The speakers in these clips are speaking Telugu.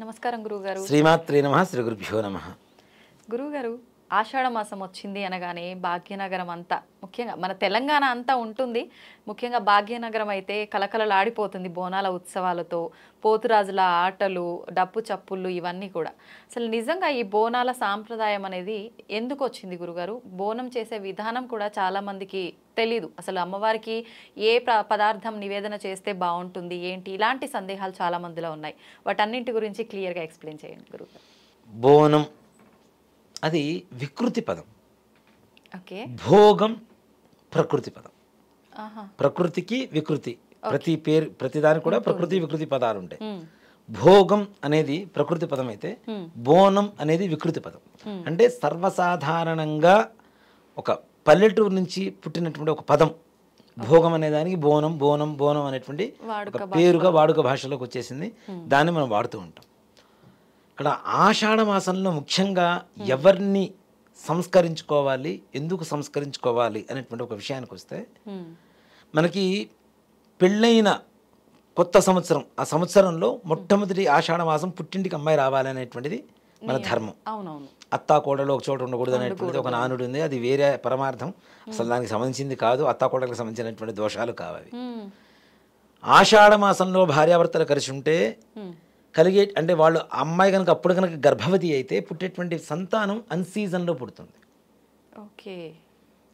నమస్కారం గురువుగారు. శ్రీమాత్రే నమః. శ్రీ గురుభ్యో నమః. గురువుగారు, ఆషాఢ మాసం వచ్చింది అనగానే భాగ్యనగరం అంతా, ముఖ్యంగా మన తెలంగాణ అంతా ఉంటుంది. ముఖ్యంగా భాగ్యనగరం అయితే కలకలలాడిపోతుంది బోనాల ఉత్సవాలతో, పోతురాజుల ఆటలు, డప్పు చప్పుళ్ళు ఇవన్నీ కూడా. అసలు నిజంగా ఈ బోనాల సాంప్రదాయం అనేది ఎందుకు వచ్చింది గురుగారు? బోనం చేసే విధానం కూడా చాలామందికి తెలీదు. అసలు అమ్మవారికి ఏ పదార్థం నివేదన చేస్తే బాగుంటుంది ఏంటి, ఇలాంటి సందేహాలు చాలా మందిలో ఉన్నాయి. వాటన్నింటి గురించి క్లియర్గా ఎక్స్ప్లెయిన్ చేయండి గురుగారు. బోనం అది వికృతి పదం. ఓకే. భోగం ప్రకృతి పదం. ఆహా. ప్రకృతికి వికృతి, ప్రతి దానికి కూడా ప్రకృతి వికృతి పదాలు ఉంటాయి. భోగం అనేది ప్రకృతి పదం అయితే బోనం అనేది వికృతి పదం. అంటే సర్వసాధారణంగా ఒక పల్లెటూరు నుంచి పుట్టినటువంటి ఒక పదం భోగం అనే దానికి బోనం బోనం బోనం అనేటువంటి ఒక పేరుగా వాడుక భాషలోకి వచ్చేసింది. దాన్ని మనం వాడుతూ ఉంటాం. ఇక్కడ ఆషాఢ మాసంలో ముఖ్యంగా ఎవరిని సంస్కరించుకోవాలి, ఎందుకు సంస్కరించుకోవాలి అనేటువంటి ఒక విషయానికి వస్తే, మనకి పెళ్ళైన కొత్త సంవత్సరం, ఆ సంవత్సరంలో మొట్టమొదటి ఆషాఢ మాసం పుట్టింటికి అమ్మాయి రావాలి అనేటువంటిది మన ధర్మం. అత్తా కోడలు ఒక చోట ఉండకూడదు అనేటువంటిది ఒక నానుడు ఉంది. అది వేరే పరమార్థం, అసలు దానికి సంబంధించింది కాదు. అత్తా కోడలకు సంబంధించినటువంటి దోషాలు కావాలి. ఆషాఢ మాసంలో భార్యాభర్తలు కలిసి ఉంటే కలిగే, అంటే వాళ్ళు అమ్మాయి కనుక అప్పుడు కనుక గర్భవతి అయితే పుట్టేటువంటి సంతానం అన్సీజన్లో పుడుతుంది. ఓకే.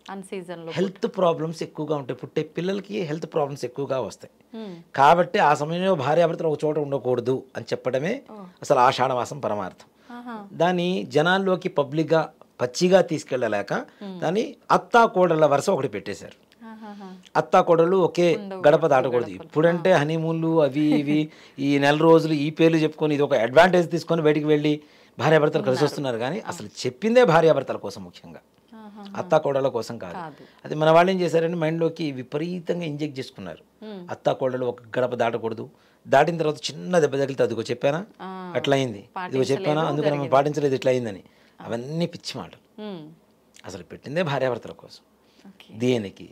అన్సీజన్లో హెల్త్ ప్రాబ్లమ్స్ ఎక్కువగా ఉంటాయి. పుట్టే పిల్లలకి హెల్త్ ప్రాబ్లమ్స్ ఎక్కువగా వస్తాయి. కాబట్టి ఆ సమయంలో భార్యాభర్తలు ఒక చోట ఉండకూడదు అని చెప్పడమే అసలు ఆషాఢ మాసం పరమార్థం. దాన్ని జనాల్లోకి పబ్లిక్గా పచ్చిగా తీసుకెళ్ళలేక దాన్ని అత్తా కోడళ్ళ వరుస ఒకటి పెట్టేశారు. అత్తా కోడలు ఒకే గడప దాటకూడదు. ఇప్పుడంటే హనీమూన్లు అవి ఇవి ఈ నెల రోజులు ఈ పేర్లు చెప్పుకొని ఇది ఒక అడ్వాంటేజ్ తీసుకొని బయటికి వెళ్ళి భార్యాభర్తలు కలిసి వస్తున్నారు. కానీ అసలు చెప్పిందే భార్యాభర్తల కోసం, ముఖ్యంగా అత్తా కోడళ్ళ కోసం కాదు. అది మన వాళ్ళు ఏం చేశారంటే మైండ్లోకి విపరీతంగా ఇంజెక్ట్ చేసుకున్నారు. అత్తా కోడలు ఒక గడప దాటకూడదు, దాటిన తర్వాత చిన్న దెబ్బ తగిలితే అదిగో చెప్పానా అట్లా అయింది, ఇదిగో చెప్పానా అందుకని మనం పాటించలేదు ఇట్లా అయిందని. అవన్నీ పిచ్చి మాటలు. అసలు పెట్టిందే భార్యాభర్తల కోసం. దేనికి?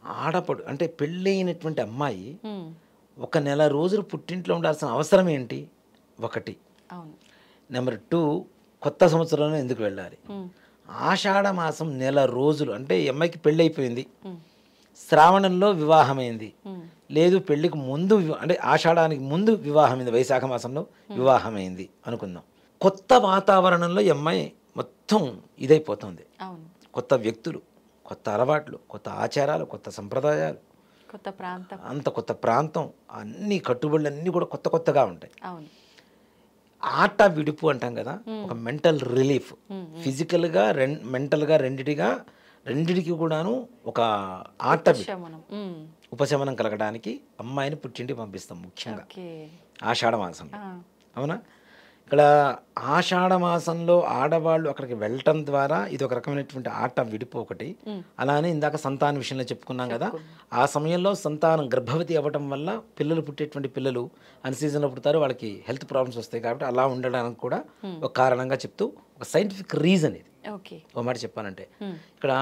ఆడపడు అంటే పెళ్ళైనటువంటి అమ్మాయి ఒక నెల రోజులు పుట్టింట్లో ఉండాల్సిన అవసరం ఏంటి? ఒకటి. నెంబర్ 2, కొత్త సంవత్సరంలో ఎందుకు వెళ్ళాలి? ఆషాఢ మాసం నెల రోజులు అంటే ఈ అమ్మాయికి పెళ్ళి అయిపోయింది, శ్రావణంలో వివాహమైంది, లేదు పెళ్ళికి ముందు అంటే ఆషాఢానికి ముందు వివాహమైంది, వైశాఖ మాసంలో వివాహమైంది అనుకుందాం. కొత్త వాతావరణంలో ఈ అమ్మాయి మొత్తం ఇదైపోతుంది. కొత్త వ్యక్తులు, కొత్త అలవాట్లు, కొత్త ఆచారాలు, కొత్త సంప్రదాయాలు, కొత్త ప్రాంతం, అంత కొత్త ప్రాంతం, అన్ని కట్టుబడులు అన్నీ కూడా కొత్త కొత్తగా ఉంటాయి. ఆట విడుపు అంటాం కదా, ఒక మెంటల్ రిలీఫ్. ఫిజికల్గా మెంటల్గా రెండిటికి కూడాను ఒక ఆట ఉపశమనం కలగడానికి అమ్మాయిని పుట్టింటికి పంపిస్తాం ముఖ్యంగా ఆషాఢ మాసం. అవునా? ఇక్కడ ఆషాఢ మాసంలో ఆడవాళ్ళు అక్కడికి వెళ్ళటం ద్వారా ఇది ఒక రకమైనటువంటి ఆట విడిపు ఒకటి. అలానే ఇందాక సంతాన విషయంలో చెప్పుకున్నాం కదా, ఆ సమయంలో సంతానం గర్భవతి అవ్వటం వల్ల పిల్లలు పుట్టేటువంటి పిల్లలు అన్సీజన్లో పుడతారు, వాళ్ళకి హెల్త్ ప్రాబ్లమ్స్ వస్తాయి. కాబట్టి అలా ఉండడానికి కూడా ఒక కారణంగా చెప్తూ ఒక సైంటిఫిక్ రీజన్ ఇది. ఒక మాట చెప్పానంటే ఇక్కడ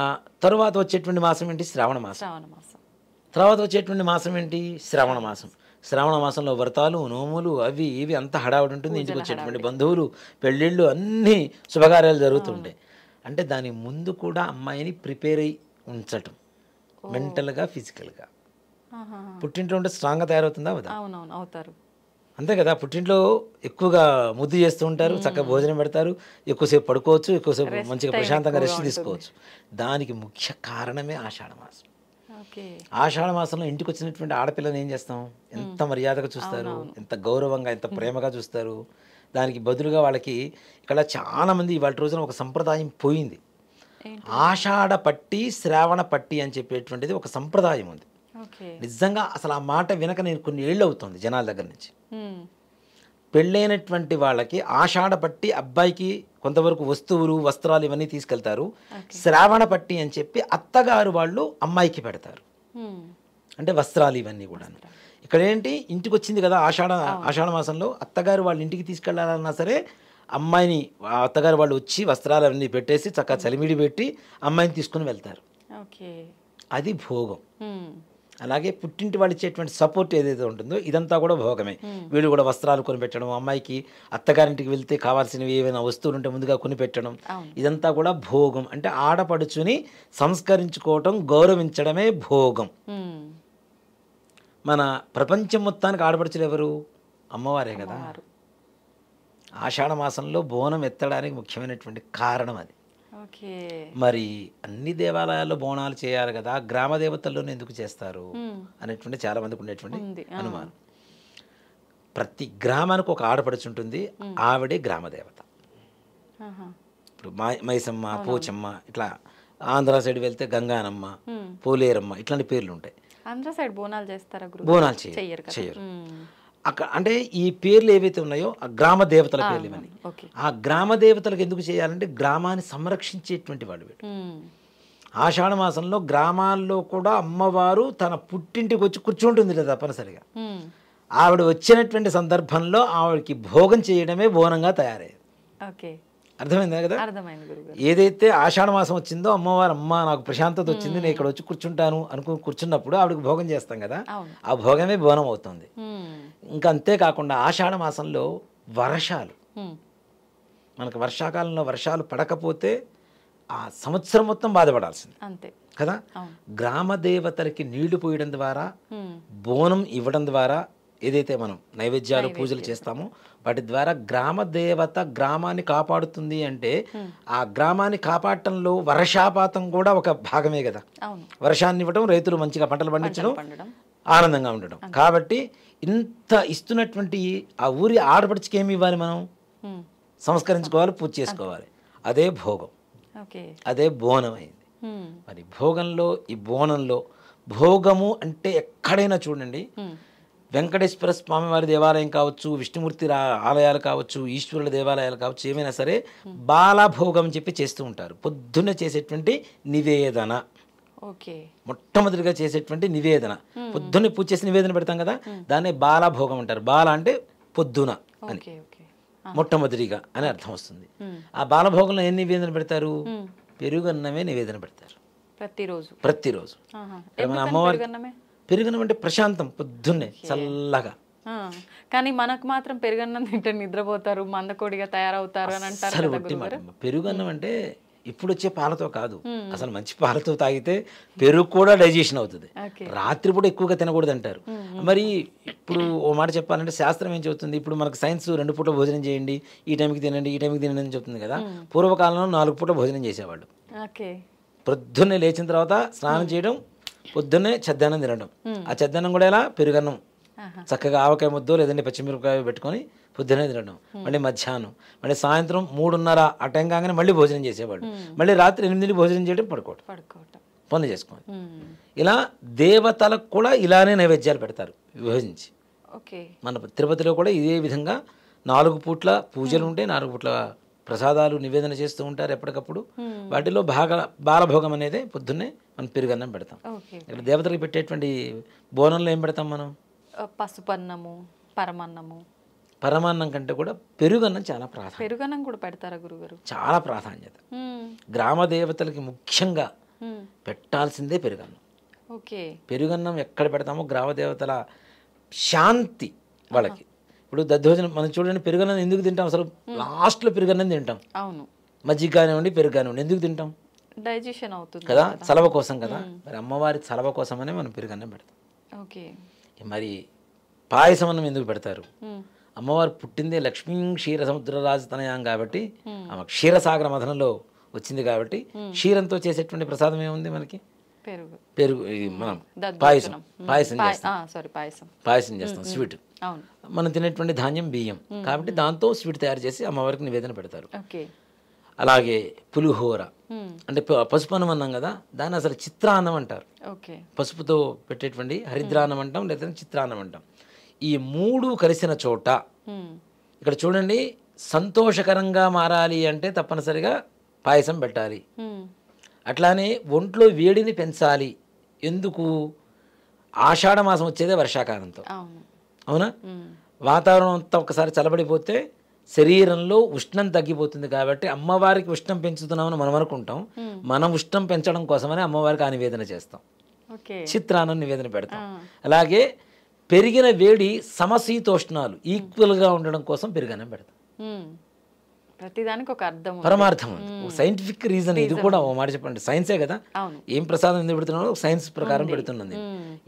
తరువాత వచ్చేటువంటి మాసం ఏంటి? శ్రావణ మాసం. తర్వాత వచ్చేటువంటి మాసం ఏంటి? శ్రావణ మాసం. శ్రావణ మాసంలో వ్రతాలు, నోములు, అవి ఇవి అంతా హడావుడి ఉంటుంది. ఇంటికి వచ్చేటువంటి బంధువులు, పెళ్ళిళ్ళు, అన్నీ శుభకార్యాలు జరుగుతుంటాయి. అంటే దాని ముందు కూడా అమ్మాయిని ప్రిపేర్ అయ్యి ఉంచటం, మెంటల్గా ఫిజికల్గా. పుట్టింట్లో ఉంటే స్ట్రాంగ్గా తయారవుతుందా? అవుతారు. అంతే కదా. పుట్టింట్లో ఎక్కువగా ముద్దు చేస్తూ ఉంటారు, చక్కగా భోజనం పెడతారు, ఎక్కువసేపు పడుకోవచ్చు, ఎక్కువసేపు మంచిగా ప్రశాంతంగా రెస్ట్ తీసుకోవచ్చు. దానికి ముఖ్య కారణమే ఆషాఢ మాసం. ఆషాఢ మాసంలో ఇంటికి వచ్చినటువంటి ఆడపిల్లని ఏం చేస్తాం? ఎంత మర్యాదగా చూస్తారు, ఎంత గౌరవంగా, ఎంత ప్రేమగా చూస్తారు. దానికి బదులుగా వాళ్ళకి ఇక్కడ చాలా మంది ఇవాళ రోజున ఒక సంప్రదాయం పోయింది. ఆషాఢ పట్టి, శ్రావణ పట్టి అని చెప్పేటువంటిది ఒక సంప్రదాయం ఉంది. నిజంగా అసలు ఆ మాట వినక నేను కొన్ని ఏళ్ళు అవుతుంది జనాల దగ్గర నుంచి. పెళ్ళైనటువంటి వాళ్ళకి ఆషాఢ పట్టి అబ్బాయికి కొంతవరకు వస్తువులు, వస్త్రాలు ఇవన్నీ తీసుకెళ్తారు. శ్రావణ పట్టి అని చెప్పి అత్తగారు వాళ్ళు అమ్మాయికి పెడతారు, అంటే వస్త్రాలు ఇవన్నీ కూడా. ఇక్కడ ఏంటి, ఇంటికి వచ్చింది కదా ఆషాఢ మాసంలో, అత్తగారు వాళ్ళ ఇంటికి తీసుకెళ్లాలన్నా సరే అమ్మాయిని అత్తగారు వాళ్ళు వచ్చి వస్త్రాలు అవన్నీ పెట్టేసి చక్కగా చలిమిడి పెట్టి అమ్మాయిని తీసుకుని వెళ్తారు. అది భోగం. అలాగే పుట్టింటి వాళ్ళు ఇచ్చేటువంటి సపోర్ట్ ఏదైతే ఉంటుందో ఇదంతా కూడా భోగమే. వీళ్ళు కూడా వస్త్రాలు కొనిపెట్టడం, అమ్మాయికి అత్తగారింటికి వెళ్తే కావాల్సినవి ఏవైనా వస్తువులు ఉంటే ముందుగా కొనిపెట్టడం, ఇదంతా కూడా భోగం. అంటే ఆడపడుచుని సంస్కరించుకోవటం, గౌరవించడమే భోగం. మన ప్రపంచం మొత్తానికి ఆడపడుచులు ఎవరు? అమ్మవారే కదా. ఆషాఢ మాసంలో బోనం ఎత్తడానికి ముఖ్యమైనటువంటి కారణం అది. మరి అన్ని దేవాలయాల్లో బోనాలు చేయాలి కదా, గ్రామ దేవతల్లోనే ఎందుకు చేస్తారు అనేటువంటి చాలా మందికి ఉండేటువంటి అనుమానం. ప్రతి గ్రామానికి ఒక ఆడపడుచు ఉంటుంది, ఆవిడే గ్రామ దేవత. ఇప్పుడు మైసమ్మ, పోచమ్మ, ఇట్లా ఆంధ్ర సైడ్ వెళ్తే గంగానమ్మ, పోలేరమ్మ, ఇట్లాంటి పేర్లు ఉంటాయి. ఆంధ్ర సైడ్ బోనాలు చేస్తారా? బోనాలు చేయరు. అక్కడ అంటే ఈ పేర్లు ఏవైతే ఉన్నాయో ఆ గ్రామ దేవతల పేర్లు ఇవన్నీ. ఆ గ్రామ దేవతలకు ఎందుకు చేయాలంటే గ్రామాన్ని సంరక్షించేటువంటి వాడు వీడు. ఆషాఢ మాసంలో గ్రామాల్లో కూడా అమ్మవారు తన పుట్టింటికి వచ్చి కూర్చుంటుంది కదా తప్పనిసరిగా. ఆవిడ వచ్చినటువంటి సందర్భంలో ఆవిడకి భోగం చేయడమే బోనంగా తయారయ్యేది. అర్థమైందా కదా? ఏదైతే ఆషాఢ మాసం వచ్చిందో అమ్మవారు, అమ్మ నాకు ప్రశాంతత వచ్చింది, నేను ఇక్కడ వచ్చి కూర్చుంటాను అనుకుని కూర్చున్నప్పుడు ఆవిడకి భోగం చేస్తాం కదా, ఆ భోగమే బోనం అవుతుంది. ఇంకా అంతేకాకుండా ఆషాఢ మాసంలో వర్షాలు, మనకు వర్షాకాలంలో వర్షాలు పడకపోతే ఆ సంవత్సరం మొత్తం బాధపడాల్సింది అంతే కదా. గ్రామ దేవతలకి నీళ్లు పోయడం ద్వారా, బోనం ఇవ్వడం ద్వారా, ఏదైతే మనం నైవేద్యాలు పూజలు చేస్తామో వాటి ద్వారా గ్రామ దేవత గ్రామాన్ని కాపాడుతుంది. అంటే ఆ గ్రామాన్ని కాపాడటంలో వర్షాపాతం కూడా ఒక భాగమే కదా. వర్షాన్ని ఇవ్వడం, రైతులు మంచిగా పంటలు పండించడం, ఆనందంగా ఉండడం. కాబట్టి ఇంత ఇస్తున్నటువంటి ఆ ఊరి ఆడపడిచికి ఏమి ఇవ్వాలి? మనం సంస్కరించుకోవాలి, పూజ చేసుకోవాలి. అదే భోగం, అదే బోనం అయింది. మరి భోగంలో, ఈ బోనంలో భోగము అంటే ఎక్కడైనా చూడండి, వెంకటేశ్వర స్వామి వారి దేవాలయం కావచ్చు, విష్ణుమూర్తి ఆలయాలు కావచ్చు, ఈశ్వరుల దేవాలయాలు కావచ్చు, ఏమైనా సరే బాలభోగం చెప్పి చేస్తూ ఉంటారు. పొద్దున్న చేసేటువంటి నివేదన, మొట్టమొదటిగా చేసేటువంటి నివేదన, పొద్దున్నే పూజ చేసి నివేదన పెడతాం కదా, దాన్నే బాలభోగం అంటారు. బాల అంటే పొద్దున అని, మొట్టమొదటిగా అని అర్థం వస్తుంది. ఆ బాలభోగంలో ఏం నివేదన పెడతారు? పెరుగన్నమే నివేదన పెడతారు ప్రతిరోజు. మన అమ్మవారి పెరుగన్నం అంటే ప్రశాంతం, పొద్దున్నే చల్లగా. కానీ మనకు మాత్రం పెరుగన్నం తింటే నిద్రపోతారు, మందకోడిగా తయారవుతారు అని అంటారు. పెరుగన్నం అంటే ఇప్పుడు వచ్చే పాలతో కాదు, అసలు మంచి పాలతో తాగితే పెరుగు కూడా డైజెషన్ అవుతుంది. రాత్రిపూట ఎక్కువగా తినకూడదు అంటారు. మరి ఇప్పుడు ఓ మాట చెప్పాలంటే శాస్త్రం ఏం చెబుతుంది? ఇప్పుడు మనకు సైన్స్ 2 పూట భోజనం చేయండి, ఈ టైంకి తినండి, ఈ టైంకి తినండి అని చెప్తుంది కదా. పూర్వకాలంలో 4 పూట భోజనం చేసేవాళ్ళు. పొద్దున్నే లేచిన తర్వాత స్నానం చేయడం, పొద్దున్నే చద్దన్నం తినడం. ఆ చద్దన్నం కూడా ఎలా? పెరుగన్నం, చక్కగా ఆవకాయ ముద్దో లేదంటే పచ్చిమిరపకాయ పెట్టుకొని పొద్దునే తినడం. మళ్ళీ మధ్యాహ్నం, మళ్ళీ సాయంత్రం 3:30 ఆ టైం కాగానే మళ్ళీ భోజనం చేసేవాళ్ళు. మళ్ళీ రాత్రి 8 భోజనం చేయడం, పడుకోవడం, పనులు చేసుకోవాలి. ఇలా దేవతలకు కూడా ఇలానే నైవేద్యాలు పెడతారు విభజించి. మన తిరుపతిలో కూడా ఇదే విధంగా 4 పూట్ల పూజలు ఉంటాయి, 4 పూట్ల ప్రసాదాలు నివేదన చేస్తూ ఉంటారు ఎప్పటికప్పుడు. వాటిలో బాలభోగం అనేది పొద్దున్నే మనం పెరుగన్నం పెడతాం. ఇక్కడ దేవతలకు పెట్టేటువంటి బోనంలో ఏం పెడతాం మనం? పసుపన్నము, పరమన్నము. పరమాన్నం కంటే కూడా పెరుగన్నం చాలా ప్రాధాన్యత. పెరుగన్నం కూడా పెడతారా గురుగారు? చాలా ప్రాధాన్యత. గ్రామ దేవతలకి ముఖ్యంగా పెట్టాల్సిందే పెరుగన్నం. పెరుగన్నం ఎక్కడ పెడతామో గ్రామ దేవతల శాంతి వాళ్ళకి. ఇప్పుడు దద్దోజనం మనం చూడండి, పెరుగన్నం ఎందుకు తింటాం? అసలు లాస్ట్లో పెరుగన్నం తింటాం. మజ్జిగ కానివ్వండి, పెరుగు కానివ్వండి, ఎందుకు తింటాం? డైజెషన్ అవుతుంది కదా, చలవ కోసం కదా. మరి అమ్మవారి చలవ కోసమనే మనం పెరుగన్నం పెడతాం. మరి పాయసం అన్నం ఎందుకు పెడతారు? అమ్మవారు పుట్టిందే లక్ష్మీ క్షీర సముద్ర రాజతనయం కాబట్టి, ఆమె క్షీరసాగర మథనంలో వచ్చింది కాబట్టి క్షీరంతో చేసేటువంటి ప్రసాదం ఏముంది మనకి? పెరుగు. మనం పాయసం చేస్తాం, స్వీట్. మనం తినేటువంటి ధాన్యం బియ్యం కాబట్టి దాంతో స్వీట్ తయారు చేసి అమ్మవారికి నివేదన పెడతారు. అలాగే పులిహోర అంటే పసుపు అన్నం అన్నాం కదా, దాన్ని అసలు చిత్రాన్నం అంటారు. పసుపుతో పెట్టేటువంటి హరిద్రాన్నం అంటాం, లేదా చిత్రాన్నం అంటాం. ఈ 3 కలిసిన చోట ఇక్కడ చూడండి, సంతోషకరంగా మారాలి అంటే తప్పనిసరిగా పాయసం పెట్టాలి. అట్లానే ఒంట్లో వేడిని పెంచాలి. ఎందుకు? ఆషాఢ మాసం వచ్చేదే వర్షాకాలంతో, అవునా? వాతావరణం అంతా ఒకసారి చల్లబడిపోతే శరీరంలో ఉష్ణం తగ్గిపోతుంది. కాబట్టి అమ్మవారికి ఉష్ణం పెంచుతున్నామని మనం అనుకుంటాం, మనం ఉష్ణం పెంచడం కోసమని అమ్మవారికి ఆ నివేదన చేస్తాం. ఓకే. చిత్రాన్నం నివేదన పెడతాం. అలాగే పెరిగిన వేడి సమశీతోష్ణాలు ఈక్వల్గా ఉండడం కోసం పెరుగన్నం పెడతాం. ప్రతిదానికి ఒక అర్థం పరమార్థం ఉంది, ఒక సైంటిఫిక్ రీజన్. ఇది కూడా ఓ మాట చెప్పండి, సైన్సే కదా. ఏం ప్రసాదం ఎందుకు పెడుతున్నాడో సైన్స్ ప్రకారం పెడుతున్నది.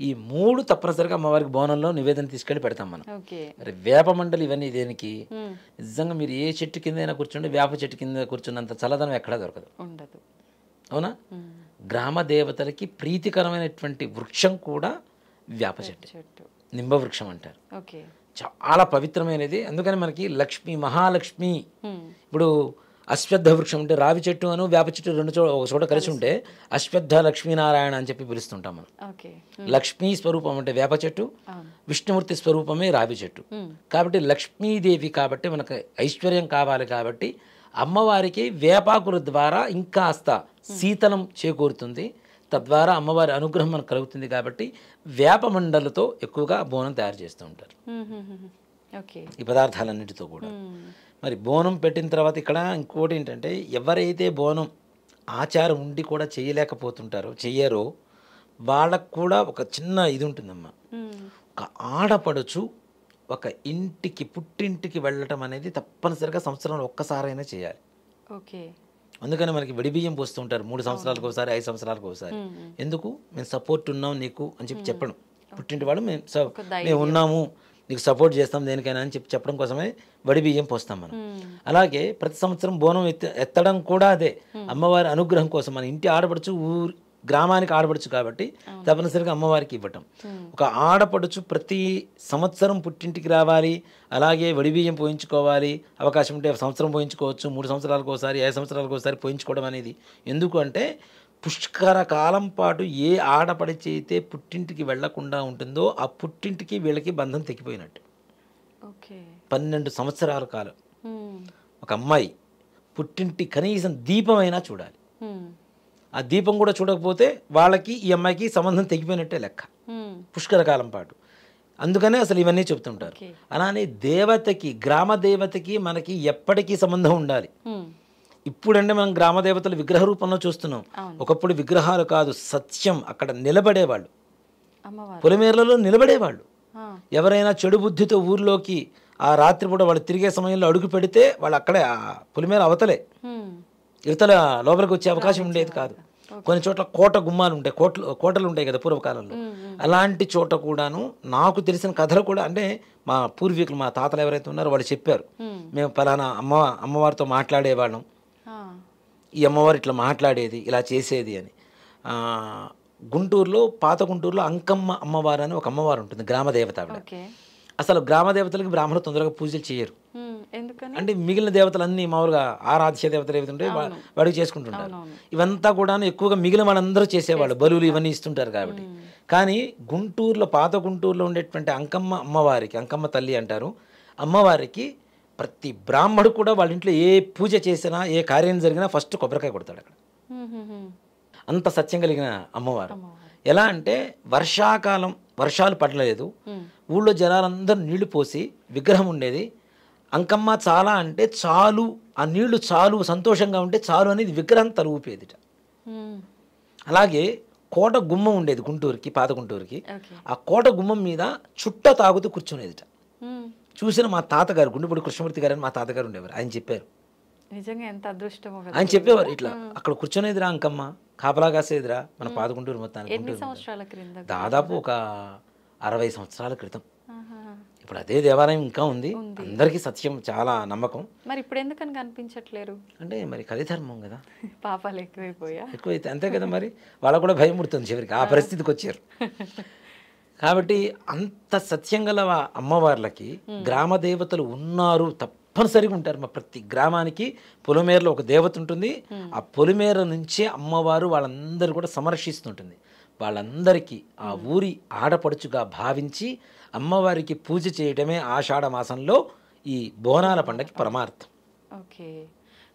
ఈ 3 తప్పనిసరిగా అమ్మవారికి బోనంలో నివేదన తీసుకెళ్ళి పెడతాం మనం. మరి వేప మండలి ఇవన్నీ దేనికి? నిజంగా మీరు ఏ చెట్టు కింద కూర్చోండి, వేప చెట్టు కింద కూర్చున్నంత చల్లదనం ఎక్కడా దొరకదు, అవునా? గ్రామ దేవతలకి ప్రీతికరమైనటువంటి వృక్షం కూడా వేప చెట్టు, నింబ వృక్షం అంటారు. చాలా పవిత్రమైనది. అందుకని మనకి లక్ష్మి, మహాలక్ష్మి. ఇప్పుడు అశ్వత్థ వృక్షం అంటే రావి చెట్టు అను వేప చెట్టు ఒక చోట కలిసి ఉంటే అశ్వత్థ లక్ష్మీనారాయణ అని చెప్పి పిలుస్తుంటాం మనం. లక్ష్మీ స్వరూపం అంటే వేప చెట్టు, విష్ణుమూర్తి స్వరూపమే రావి చెట్టు. కాబట్టి లక్ష్మీదేవి, కాబట్టి మనకు ఐశ్వర్యం కావాలి. కాబట్టి అమ్మవారికి వేపాకుల ద్వారా ఇంకాస్త శీతలం చేకూరుతుంది, తద్వారా అమ్మవారి అనుగ్రహం మనకు కలుగుతుంది. కాబట్టి వేప మండలతో ఎక్కువగా బోనం తయారు చేస్తూ ఉంటారు ఈ పదార్థాలన్నిటితో కూడా. మరి బోనం పెట్టిన తర్వాత ఇక్కడ ఇంకోటి ఏంటంటే, ఎవరైతే బోనం ఆచారం ఉండి కూడా చెయ్యరో వాళ్ళకు కూడా ఒక చిన్న ఇది ఉంటుందమ్మా. ఒక ఆడపడుచు ఒక ఇంటికి, పుట్టింటికి వెళ్ళటం అనేది తప్పనిసరిగా సంవత్సరంలో ఒక్కసారైనా చేయాలి. అందుకని మనకి విడిబియ్యం పోస్తూ ఉంటారు 3 సంవత్సరాలకు ఒకసారి, 5 సంవత్సరాలకు ఒకసారి. ఎందుకు? మేము సపోర్ట్ ఉన్నాం నీకు అని చెప్పడం. పుట్టింటి వాళ్ళు మేము ఉన్నాము, నీకు సపోర్ట్ చేస్తాం దేనికైనా అని చెప్పడం కోసమే వడిబియ్యం పోస్తాం మనం. అలాగే ప్రతి సంవత్సరం బోనం ఎత్తడం కూడా అదే, అమ్మవారి అనుగ్రహం కోసం. మన ఇంటి ఆడపడుచు గ్రామానికి ఆడపడుచు కాబట్టి తప్పనిసరిగా అమ్మవారికి ఇవ్వటం. ఒక ఆడపడుచు ప్రతి సంవత్సరం పుట్టింటికి రావాలి, అలాగే వడిబియ్యం పోయించుకోవాలి. అవకాశం ఉంటే సంవత్సరం పోయించుకోవచ్చు, 3 సంవత్సరాలకు ఒకసారి, 5 సంవత్సరాలకు ఒకసారి పోయించుకోవడం అనేది. ఎందుకు అంటే పుష్కర కాలం పాటు ఏ ఆడపడిచి అయితే పుట్టింటికి వెళ్లకుండా ఉంటుందో ఆ పుట్టింటికి వీళ్ళకి బంధం తెగిపోయినట్టు. 12 సంవత్సరాల కాలం ఒక అమ్మాయి పుట్టింటి కనీసం దీపమైనా చూడాలి. ఆ దీపం కూడా చూడకపోతే వాళ్ళకి ఈ అమ్మాయికి సంబంధం తెగిపోయినట్టే లెక్క, పుష్కర కాలం పాటు. అందుకనే అసలు ఇవన్నీ చెప్తుంటారు. అలానే దేవతకి, గ్రామ దేవతకి మనకి ఎప్పటికీ సంబంధం ఉండాలి. ఇప్పుడంటే మనం గ్రామ దేవతలు విగ్రహ రూపంలో చూస్తున్నాం. ఒకప్పుడు విగ్రహాలు కాదు, సత్యం అక్కడ నిలబడేవాళ్ళు, పొలిమేరలలో నిలబడేవాళ్ళు. ఎవరైనా చెడు బుద్ధితో ఊర్లోకి ఆ రాత్రిపూట వాళ్ళు తిరిగే సమయంలో అడుగు పెడితే వాళ్ళు అక్కడే ఆ పొలిమేర అవతలే, ఇవతల లోపలికి వచ్చే అవకాశం ఉండేది కాదు. కొన్ని చోట్ల కోట గుమ్మాలు ఉంటాయి, కోటలు ఉంటాయి కదా పూర్వకాలంలో. అలాంటి చోట కూడాను నాకు తెలిసిన కథలు కూడా, అంటే మా పూర్వీకులు, మా తాతలు ఎవరైతే ఉన్నారో వాళ్ళు చెప్పారు. మేము పలానా అమ్మవారితో మాట్లాడేవాళ్ళం, ఈ అమ్మవారు ఇట్లా మాట్లాడేది, ఇలా చేసేది అని. గుంటూరులో, పాత గుంటూరులో అంకమ్మ అమ్మవారు అని ఒక అమ్మవారు ఉంటుంది, గ్రామదేవత ఆవిడ. అసలు గ్రామ దేవతలకి బ్రాహ్మణులు తొందరగా పూజలు చేయరు. అంటే మిగిలిన దేవతలన్నీ మామూలుగా ఆరాధ్య దేవతలు ఏవైతే ఉంటాయో వాడికి చేసుకుంటుంటారు. ఇవంతా కూడా ఎక్కువగా మిగిలిన వాళ్ళందరూ చేసేవాళ్ళు, బలులు ఇవన్నీ ఇస్తుంటారు కాబట్టి. కానీ గుంటూరులో, పాత గుంటూరులో ఉండేటువంటి అంకమ్మ అమ్మవారికి, అంకమ్మ తల్లి అంటారు, అమ్మవారికి ప్రతి బ్రాహ్మడు కూడా వాళ్ళ ఇంట్లో ఏ పూజ చేసినా, ఏ కార్యం జరిగినా ఫస్ట్ కొబ్బరికాయ కొడతాడు అక్కడ. అంత సత్యం కలిగిన అమ్మవారు. ఎలా అంటే వర్షాకాలం, వర్షాలు పడలేదు, ఊళ్ళో జనాలందరూ నీళ్లు పోసి విగ్రహం ఉండేది. అంకమ్మ చాలా అంటే చాలు, ఆ నీళ్లు చాలు, సంతోషంగా ఉంటే చాలు అనేది విగ్రహం తలుపేదిట. అలాగే కోట గుమ్మం ఉండేది గుంటూరుకి, పాత గుంటూరుకి. ఆ కోట గుమ్మం మీద చుట్ట తాగుతూ కూర్చునేదిట. చూసిన మా తాతగారు, గుండెపూడి కృష్ణమూర్తి గారు అని మా తాతగారు ఉండేవారు, ఆయన చెప్పారు. నిజంగా ఎంత అదృష్టమో కదా. ఆయన చెప్పేవారు, ఇట్లా అక్కడ కూర్చొనేదిరా అంకమ్మ, కాపలా కాసేదిరా మన పాత గుంటూరు మొత్తానికి. దాదాపు ఒక 60 సంవత్సరాల క్రితం. ఇప్పుడు అదే దేవాలయం ఇంకా ఉంది, అందరికీ సత్యం చాలా నమ్మకం. మరి ఇప్పుడు ఎందుకని కనిపించట్లేరు అంటే మరి కలిధర్మం కదా, పాపాలు ఎక్కువైతే అంతే కదా. మరి వాళ్ళకు కూడా భయం పుడుతుంది చివరికి, ఆ పరిస్థితికి వచ్చారు. కాబట్టి అంత సత్యం గల అమ్మవార్లకి గ్రామ దేవతలు ఉన్నారు, తప్పనిసరిగా ఉంటారు. మా ప్రతి గ్రామానికి పొలిమేరలో ఒక దేవత ఉంటుంది. ఆ పొలిమేర నుంచే అమ్మవారు వాళ్ళందరూ కూడా సంరక్షిస్తుంటుంది. వాళ్ళందరికీ ఆ ఊరి ఆడపడుచుగా భావించి అమ్మవారికి పూజ చేయడమే ఆషాఢ మాసంలో ఈ బోనాల పండగకి పరమార్థం. ఓకే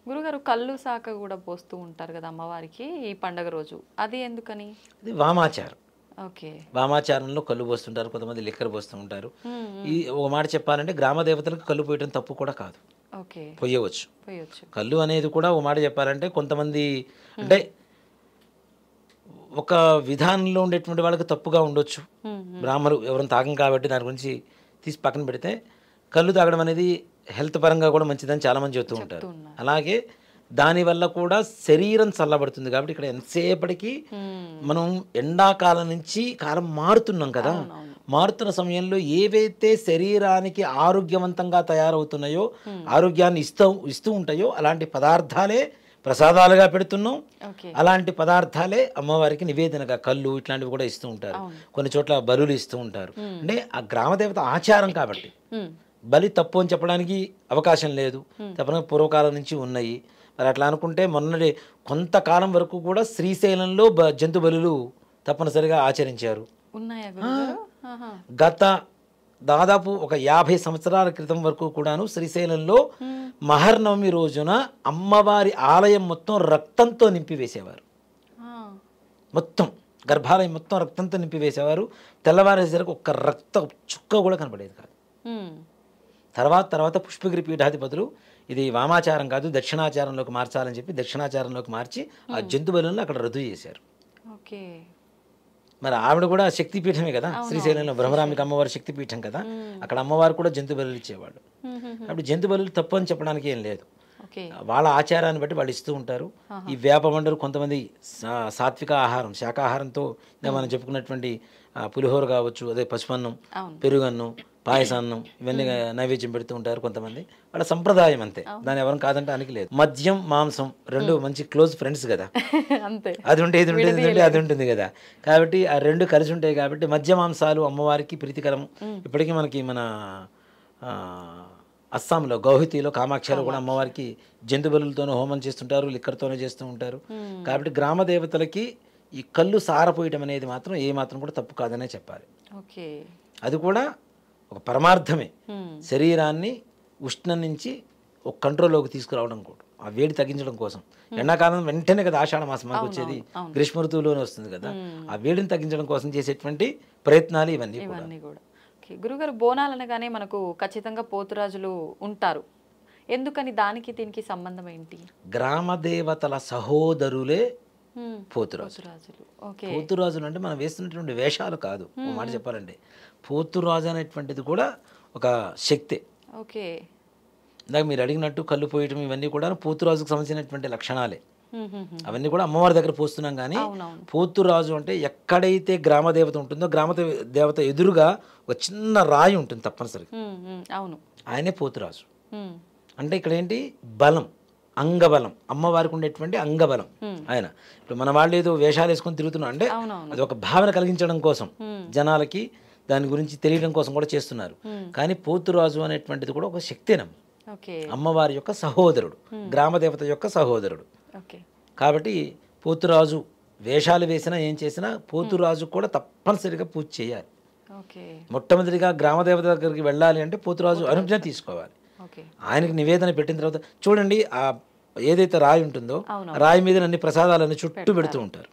గురుగారు, కళ్ళు శాఖ కూడా పోస్తూ ఉంటారు కదా అమ్మవారికి ఈ పండగ రోజు, అది ఎందుకని? అది వామాచారం. ఓకే, వామాచారంలో కళ్ళు పోస్తుంటారు, కొంతమంది లిక్కర్ పోస్తూ ఉంటారు. ఈ ఒక మాట చెప్పాలంటే గ్రామ దేవతలకు కళ్ళు పోయటం తప్పు కూడా కాదు, పోయవచ్చు. కళ్ళు అనేది కూడా ఒక మాట చెప్పాలంటే కొంతమంది అంటే ఒక విధానంలో ఉండేటువంటి వాళ్ళకి తప్పుగా ఉండొచ్చు. బ్రాహ్మణులు ఎవరైనా తాగం కాబట్టి దాని గురించి తీసి పక్కన పెడితే కళ్ళు తాగడం అనేది హెల్త్ పరంగా కూడా మంచిదని చాలామంది చెప్తూ ఉంటారు. అలాగే దానివల్ల కూడా శరీరం చల్లబడుతుంది కాబట్టి ఇక్కడ ఎంతసేపటికి మనం ఎండాకాలం నుంచి కాలం మారుతున్నాం కదా, మారుతున్న సమయంలో ఏవైతే శరీరానికి ఆరోగ్యవంతంగా తయారవుతున్నాయో ఆరోగ్యాన్ని ఇస్తూ ఉంటాయో అలాంటి పదార్థాలే ప్రసాదాలుగా పెడుతున్నాం. అలాంటి పదార్థాలే అమ్మవారికి నివేదనగా కళ్ళు ఇట్లాంటివి కూడా ఇస్తూ ఉంటారు. కొన్ని చోట్ల బలులు ఇస్తూ ఉంటారు. అంటే ఆ గ్రామదేవత ఆచారం కాబట్టి బలి తప్పు అని చెప్పడానికి అవకాశం లేదు. తప్పని పూర్వకాలం నుంచి ఉన్నాయి. మరి అట్లా అనుకుంటే మొన్నటి కొంతకాలం వరకు కూడా శ్రీశైలంలో జంతు బలులు తప్పనిసరిగా ఆచరించారు. గత దాదాపు ఒక 50 సంవత్సరాల క్రితం వరకు కూడాను శ్రీశైలంలో మహర్నవమి రోజున అమ్మవారి ఆలయం మొత్తం రక్తంతో నింపివేసేవారు. మొత్తం గర్భాలయం మొత్తం రక్తంతో నింపివేసేవారు. తెల్లవారేసరికి ఒక్క రక్త చుక్క కూడా కనపడేది కాదు. తర్వాత పుష్పగిరి పీఠాధిపతులు ఇది వామాచారం కాదు దక్షిణాచారంలోకి మార్చాలని చెప్పి దక్షిణాచారంలోకి మార్చి ఆ జంతు బలులను అక్కడ రద్దు చేశారు. మరి ఆవిడ కూడా శక్తిపీఠమే కదా, శ్రీశైలంలో బ్రహ్మరామిక అమ్మవారి శక్తిపీఠం కదా, అక్కడ అమ్మవారు కూడా జంతు బలులు ఇచ్చేవాళ్ళు. అప్పుడు జంతు బలులు తప్పు అని చెప్పడానికి ఏం లేదు. వాళ్ళ ఆచారాన్ని బట్టి వాళ్ళు ఇస్తూ ఉంటారు. ఈ వేప మండలు కొంతమంది సాత్విక ఆహారం శాకాహారంతో మనం చెప్పుకున్నటువంటి పులిహోర కావచ్చు, అదే పసుపన్నం, పెరుగన్నం, పాయసాన్నం ఇవన్నీ నైవేద్యం పెడుతూ ఉంటారు కొంతమంది. వాళ్ళ సంప్రదాయం అంతే, దాన్ని ఎవరు కాదంటానికి లేదు. మద్యం మాంసం రెండు మంచి క్లోజ్ ఫ్రెండ్స్ కదా, అది ఉంటే ఇది ఉంటుంది అది ఉంటుంది కదా. కాబట్టి ఆ రెండు కలిసి ఉంటాయి కాబట్టి మద్య మాంసాలు అమ్మవారికి ప్రీతికరం. ఇప్పటికీ మనకి మన అస్సాంలో గౌహతిలో కామాక్షిలో కూడా అమ్మవారికి జంతు బలులతోనే హోమం చేస్తుంటారు, లిక్కర్తోనే చేస్తూ ఉంటారు. కాబట్టి గ్రామ దేవతలకి ఈ కళ్ళు సారపోయటం అనేది మాత్రం ఏ మాత్రం కూడా తప్పు కాదనే చెప్పాలి. అది కూడా ఒక పరమార్థమే, శరీరాన్ని ఉష్ణం నుంచి ఒక కంట్రోల్లోకి తీసుకురావడం కూడా, ఆ వేడి తగ్గించడం కోసం. ఎండాకాలం వెంటనే కదా ఆషాఢ మాసం మనకు వచ్చేది, గ్రీష్మ ఋతువులోనే వస్తుంది కదా, ఆ వేడిని తగ్గించడం కోసం చేసేటువంటి ప్రయత్నాలు ఇవన్నీ కూడా. గురుగారు, బోనాలు అనగానే మనకు ఖచ్చితంగా పోతురాజులు ఉంటారు. ఎందుకని దానికి దీనికి సంబంధం ఏంటి? గ్రామ దేవతల సహోదరులే పోతురాజులు. పోతురాజులు అంటే మనం వేస్తున్నటువంటి వేషాలు కాదు. ఒక మాట చెప్పాలంటే పోతురాజు అనేటువంటిది కూడా ఒక శక్తే. ఇందాక మీరు అడిగినట్టు కళ్ళు పోయటం ఇవన్నీ కూడా పోతురాజుకు సంబంధించినటువంటి లక్షణాలే. అవన్నీ కూడా అమ్మవారి దగ్గర పోస్తున్నాం. కానీ పోతురాజు అంటే ఎక్కడైతే గ్రామ దేవత ఉంటుందో గ్రామ దేవత ఎదురుగా ఒక చిన్న రాయి ఉంటుంది తప్పనిసరిగా, ఆయనే పోతురాజు. అంటే ఇక్కడ ఏంటి బలం, అంగబలం, అమ్మవారికి ఉండేటువంటి అంగబలం ఆయన. ఇప్పుడు మన వాళ్ళు ఏదో వేషాలు వేసుకొని తిరుగుతున్నాం అంటే అది ఒక భావన కలిగించడం కోసం, జనాలకి దాని గురించి తెలియడం కోసం కూడా చేస్తున్నారు. కానీ పోతురాజు అనేటువంటిది కూడా ఒక శక్తినం, అమ్మవారి యొక్క సహోదరుడు, గ్రామదేవత యొక్క సహోదరుడు. కాబట్టి పోతురాజు వేషాలు వేసినా ఏం చేసినా పోతురాజు కూడా తప్పనిసరిగా పూజ చేయాలి. మొట్టమొదటిగా గ్రామదేవత దగ్గరికి వెళ్ళాలి అంటే పోతురాజు అనుజ్ఞ తీసుకోవాలి. ఆయనకి నివేదన పెట్టిన తర్వాత చూడండి, ఆ ఏదైతే రాయి ఉంటుందో రాయి మీద అన్ని ప్రసాదాలన్నీ చుట్టూ పెడుతూ ఉంటారు.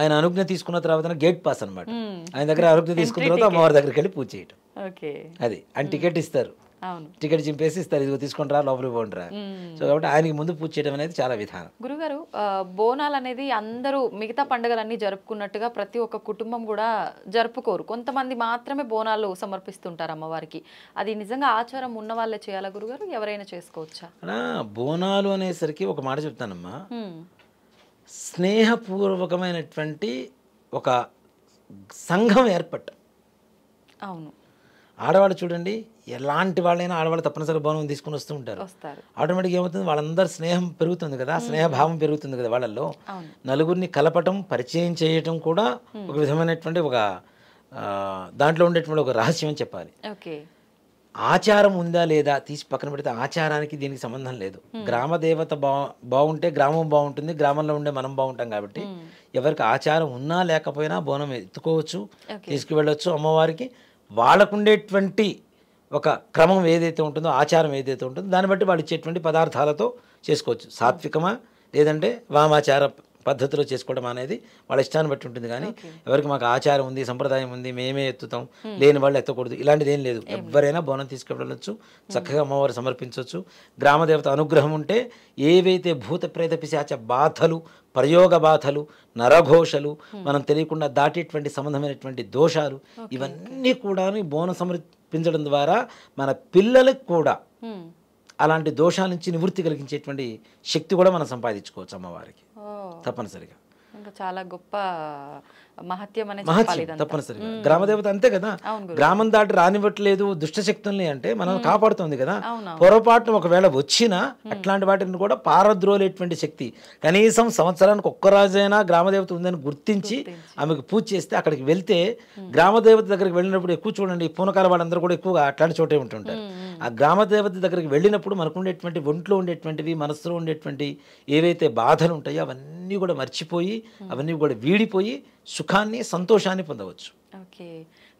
ఆయన అనుజ్ఞ తీసుకున్న తర్వాత గేట్ పాస్ అనమాట. ఆయన దగ్గర అనుజ్ఞ తీసుకున్న తర్వాత అమ్మవారి దగ్గరికి వెళ్ళి పూజ చేయటం. అది ఆయన టికెట్ ఇస్తారు, టికెట్ చింపేసి ఇస్తారు, ఇదిగో తీసుకుంటారా లోపలికి పోండిరా. సో కాబట్టి ఆయనకి ముందు పూజ చేయడం అనేది చాలా విధానం. గురుగారు, బోనాలు అనేది అందరూ మిగతా పండుగలన్నీ జరుపుకున్నట్టుగా ప్రతి ఒక్క కుటుంబం కూడా జరుపుకోరు. కొంతమంది మాత్రమే బోనాలు సమర్పిస్తుంటారు అమ్మవారికి. అది నిజంగా ఆచారం ఉన్న వాళ్ళే చేయాలా గురుగారు, ఎవరైనా చేసుకోవచ్చా? బోనాలు అనేసరికి ఒక మాట చెప్తానమ్మా, స్నేహపూర్వకమైనటువంటి ఒక సంఘం ఏర్పడటం. అవును, ఆడవాళ్ళు చూడండి, ఎలాంటి వాళ్ళైనా ఆడవాళ్ళు తప్పనిసరిగా బోనం తీసుకుని వస్తూ ఉంటారు. ఆటోమేటిక్గా ఏమవుతుంది, వాళ్ళందరూ స్నేహం పెరుగుతుంది కదా, స్నేహభావం పెరుగుతుంది కదా వాళ్ళల్లో. నలుగురిని కలపటం, పరిచయం చేయటం కూడా ఒక విధమైనటువంటి ఒక దాంట్లో ఉండేటువంటి ఒక రహస్యం అని చెప్పాలి. ఆచారం ఉందా లేదా తీసి పక్కన పెడితే ఆచారానికి దీనికి సంబంధం లేదు. గ్రామ దేవత బాగుంటే గ్రామం బాగుంటుంది, గ్రామంలో ఉండే మనం బాగుంటాం. కాబట్టి ఎవరికి ఆచారం ఉన్నా లేకపోయినా బోనం ఎత్తుకోవచ్చు, తీసుకువెళ్ళవచ్చు అమ్మవారికి. వాళ్ళకుండేటువంటి ఒక క్రమం ఏదైతే ఉంటుందో, ఆచారం ఏదైతే ఉంటుందో దాన్ని బట్టి వాళ్ళు ఇచ్చేటువంటి పదార్థాలతో చేసుకోవచ్చు. సాత్వికమా లేదంటే వామాచార పద్ధతిలో చేసుకోవడం అనేది వాళ్ళ ఇష్టాన్ని బట్టి ఉంటుంది. కానీ ఎవరికి మాకు ఆచారం ఉంది, సంప్రదాయం ఉంది, మేమే ఎత్తుతాం, లేని వాళ్ళు ఎత్తకూడదు, ఇలాంటిది ఏం లేదు. ఎవరైనా బోనం తీసుకెళ్ళవచ్చు, చక్కగా అమ్మవారు సమర్పించవచ్చు. గ్రామదేవత అనుగ్రహం ఉంటే ఏవైతే భూత ప్రేత పిశాచ బాధలు, ప్రయోగ బాధలు, నరఘోషలు, మనం తెలియకుండా దాటేటువంటి సంబంధమైనటువంటి దోషాలు, ఇవన్నీ కూడా బోనం సమర్పించడం ద్వారా మన పిల్లలకు కూడా అలాంటి దోషాల నుంచి నివృత్తి కలిగించేటువంటి శక్తి కూడా మనం సంపాదించుకోవచ్చు అమ్మవారికి తప్పనిసరిగా. ఇంకా చాలా గొప్ప మహత్యం అనేది తప్పనిసరిగా. గ్రామదేవత అంతే కదా, గ్రామం దాటి రానివ్వట్లేదు దుష్టశక్తుల్ని అంటే మనం కాపాడుతుంది కదా. పొరపాటున ఒకవేళ వచ్చినా అట్లాంటి వాటిని కూడా పారద్రోలేటువంటి శక్తి. కనీసం సంవత్సరానికి ఒక్క రోజైనా గ్రామదేవత ఉందని గుర్తించి ఆమెకు పూజ చేస్తే అక్కడికి వెళ్తే, గ్రామదేవత దగ్గరికి వెళ్ళినప్పుడు ఎక్కువ చూడండి పూనకాల వాళ్ళందరూ కూడా ఎక్కువగా అట్లాంటి చోటే ఉంటుంటారు. ఆ గ్రామదేవత దగ్గరికి వెళ్ళినప్పుడు మనకు ఉండేటువంటి ఒంట్లో ఉండేటువంటివి, మనసులో ఉండేటువంటి ఏవైతే బాధలు ఉంటాయో అవన్నీ కూడా మర్చిపోయి, అవన్నీ కూడా వీడిపోయి సుఖాన్ని, సంతోషాన్ని పొందవచ్చు. ఓకే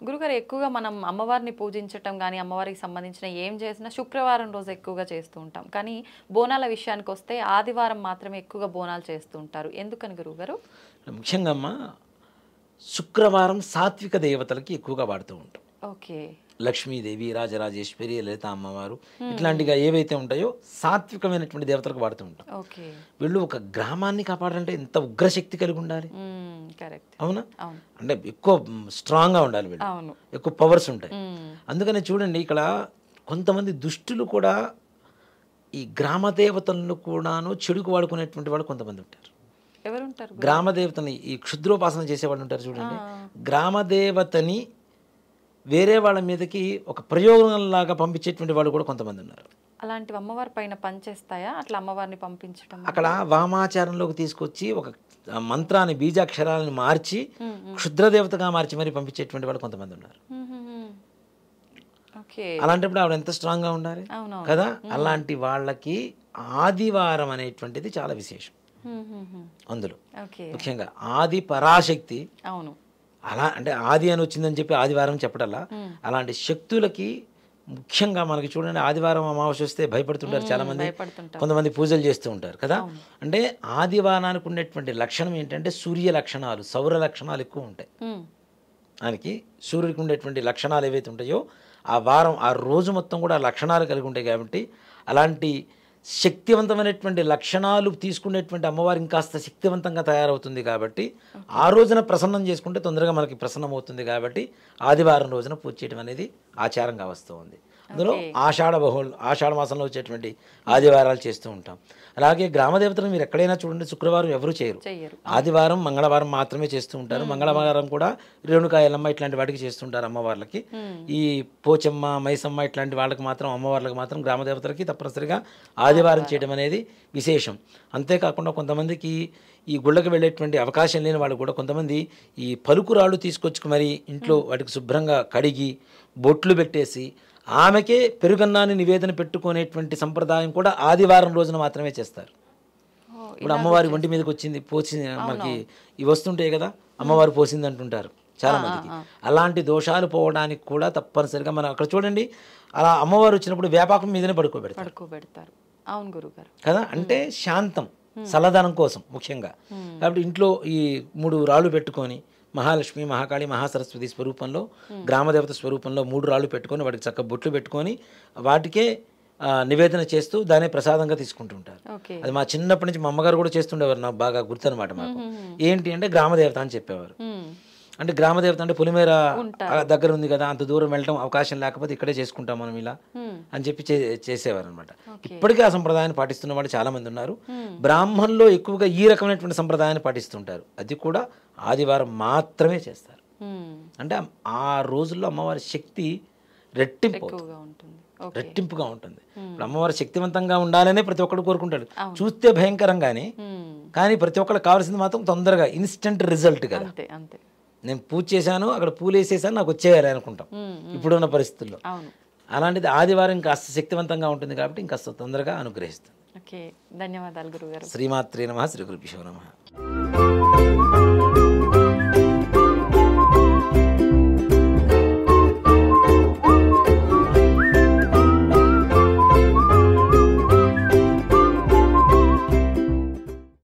గురుగారు, ఎక్కువగా మనం అమ్మవారిని పూజించటం కానీ అమ్మవారికి సంబంధించిన ఏం చేసినా శుక్రవారం రోజు ఎక్కువగా చేస్తూ ఉంటాం. కానీ బోనాల విషయానికి వస్తే ఆదివారం మాత్రమే ఎక్కువగా బోనాలు చేస్తూ ఉంటారు. ఎందుకని గురుగారు? ముఖ్యంగా అమ్మ శుక్రవారం సాత్విక దేవతలకి ఎక్కువగా వాడుతూ ఉంటాం. ఓకే, లక్ష్మీదేవి, రాజరాజేశ్వరి, లలిత అమ్మవారు, ఇట్లాంటిగా ఏవైతే ఉంటాయో సాత్వికమైనటువంటి దేవతలకు వాడుతూ ఉంటాం. వీళ్ళు ఒక గ్రామాన్ని కాపాడాలంటే ఎంత ఉగ్రశక్తి కలిగి ఉండాలి, అవునా? అంటే ఎక్కువ స్ట్రాంగ్గా ఉండాలి వీళ్ళు, ఎక్కువ పవర్స్ ఉంటాయి. అందుకని చూడండి ఇక్కడ కొంతమంది దుష్టులు కూడా ఈ గ్రామ దేవతలను కూడాను చెడుకు వాడుకునేటువంటి వాళ్ళు కొంతమంది ఉంటారు. గ్రామ దేవతని ఈ క్షుద్రోపాసన చేసేవాళ్ళు ఉంటారు చూడండి. గ్రామ దేవతని వేరే వాళ్ళ మీదకి ఒక ప్రయోగంలాగా పంపించేటువంటి వాళ్ళు కూడా కొంతమంది ఉన్నారు. అలాంటి అమ్మవారి పైన పనిచేస్తాయా అట్లా అమ్మవారిని పంపించడం? అక్కడ వామాచారంలోకి తీసుకొచ్చి ఒక మంత్రాన్ని, బీజాక్షరాలను మార్చి క్షుద్రదేవతగా మార్చి మరి పంపించేటువంటి వాళ్ళు కొంతమంది ఉన్నారు. అలాంటప్పుడు ఆవిడ ఎంత స్ట్రాంగ్గా ఉండాలి కదా. అలాంటి వాళ్ళకి ఆదివారం అనేటువంటిది చాలా విశేషం. అందులో ముఖ్యంగా ఆది పరాశక్తి, అలా అంటే ఆది అని వచ్చిందని చెప్పి ఆదివారం చెప్పడల్లా, అలాంటి శక్తులకి ముఖ్యంగా మనకి చూడండి ఆదివారం అమావాస్య వస్తే భయపడుతుంటారు చాలా మంది, కొంతమంది పూజలు చేస్తూ ఉంటారు కదా. అంటే ఆదివారానికి ఉండేటువంటి లక్షణం ఏంటంటే సూర్య లక్షణాలు, సౌర లక్షణాలు ఎక్కువ ఉంటాయి. దానికి సూర్యుడికి ఉండేటువంటి లక్షణాలు ఏవైతే ఉంటాయో ఆ వారం, ఆ రోజు మొత్తం కూడా లక్షణాలు కలిగి ఉంటాయి. కాబట్టి అలాంటి శక్తివంతమైనటువంటి లక్షణాలు తీసుకునేటువంటి అమ్మవారు ఇంకాస్త శక్తివంతంగా తయారవుతుంది. కాబట్టి ఆ రోజున ప్రసన్నం చేసుకుంటే తొందరగా మనకి ప్రసన్నం అవుతుంది. కాబట్టి ఆదివారం రోజున పూజ చేయడం అనేది ఆచారంగా వస్తూ ఉంది. అందులో ఆషాఢ మాసంలో వచ్చేటువంటి ఆదివారాలు చేస్తూ ఉంటాం. అలాగే గ్రామదేవతలు మీరు ఎక్కడైనా చూడండి శుక్రవారం ఎవరు చేయరు, ఆదివారం మంగళవారం మాత్రమే చేస్తూ ఉంటారు. మంగళవారం కూడా రేణుకా ఎల్లమ్మ ఇట్లాంటి వాటికి చేస్తుంటారు అమ్మవార్లకి. ఈ పోచమ్మ, మైసమ్మ ఇట్లాంటి వాళ్ళకి మాత్రం, అమ్మవార్లకు మాత్రం, గ్రామదేవతలకి తప్పనిసరిగా ఆదివారం చేయడం అనేది విశేషం. అంతేకాకుండా కొంతమందికి ఈ గుళ్ళకి వెళ్ళేటువంటి అవకాశం లేని వాళ్ళు కూడా కొంతమంది ఈ పలుకురాళ్ళు తీసుకొచ్చుకు మరి ఇంట్లో వాటికి శుభ్రంగా కడిగి బొట్లు పెట్టేసి ఆమెకే పెరుగన్నాన్ని నివేదన పెట్టుకునేటువంటి సంప్రదాయం కూడా ఆదివారం రోజున మాత్రమే చేస్తారు. ఇప్పుడు అమ్మవారి ఒంటి మీదకి వచ్చింది, పోసింది, మనకి ఇవి వస్తుంటాయి కదా, అమ్మవారు పోసింది అంటుంటారు చాలా మందికి. అలాంటి దోషాలు పోవడానికి కూడా తప్పనిసరిగా మనం అక్కడ చూడండి, అలా అమ్మవారు వచ్చినప్పుడు వేపాకం మీదనే పడుకోబెడతారు. అవును గురుగారు కదా, అంటే శాంతం, చల్లదనం కోసం ముఖ్యంగా. కాబట్టి ఇంట్లో ఈ 3 రాళ్ళు పెట్టుకొని మహాలక్ష్మి, మహాకాళి, మహాసరస్వతి స్వరూపంలో, గ్రామదేవత స్వరూపంలో 3 రాళ్ళు పెట్టుకొని వాటికి చక్కగా బొట్లు పెట్టుకొని వాటికే నివేదన చేస్తూ దాన్ని ప్రసాదంగా తీసుకుంటుంటారు. అది మా చిన్నప్పటి నుంచి మా అమ్మగారు కూడా చేస్తుండేవారు, నాకు బాగా గుర్తనమాట. మాకు ఏంటి అంటే గ్రామదేవత అని చెప్పేవారు. అంటే గ్రామదేవత అంటే పొలిమేర దగ్గర ఉంది కదా, అంత దూరం వెళ్ళడం అవకాశం లేకపోతే ఇక్కడే చేసుకుంటాం మనం ఇలా అని చెప్పి చేసేవారు అనమాట. ఇప్పటికీ ఆ సంప్రదాయాన్ని పాటిస్తున్న వాళ్ళు చాలా మంది ఉన్నారు. బ్రాహ్మణుల్లో ఎక్కువగా ఈ రకమైనటువంటి సంప్రదాయాన్ని పాటిస్తుంటారు. అది కూడా ఆదివారం మాత్రమే చేస్తారు. అంటే ఆ రోజుల్లో అమ్మవారి శక్తి రెట్టింపుగా ఉంటుంది. ఇప్పుడు అమ్మవారి శక్తివంతంగా ఉండాలనే ప్రతి ఒక్కరు కోరుకుంటాడు. చూస్తే భయంకరంగానే, కానీ ప్రతి ఒక్కరికి కావాల్సింది మాత్రం తొందరగా ఇన్స్టెంట్ రిజల్ట్ కదా. నేను పూజ చేశాను, అక్కడ పూలు వేసేసాను, నాకు వచ్చేయాలి అనుకుంటాం ఇప్పుడున్న పరిస్థితుల్లో. అలాంటిది ఆదివారం కాస్త శక్తివంతంగా ఉంటుంది కాబట్టి ఇంకాస్త తొందరగా అనుగ్రహిస్తుంది. ధన్యవాదాలు గురుగారు. శ్రీమాత్రే నమః. శ్రీ గురుభ్యో నమః.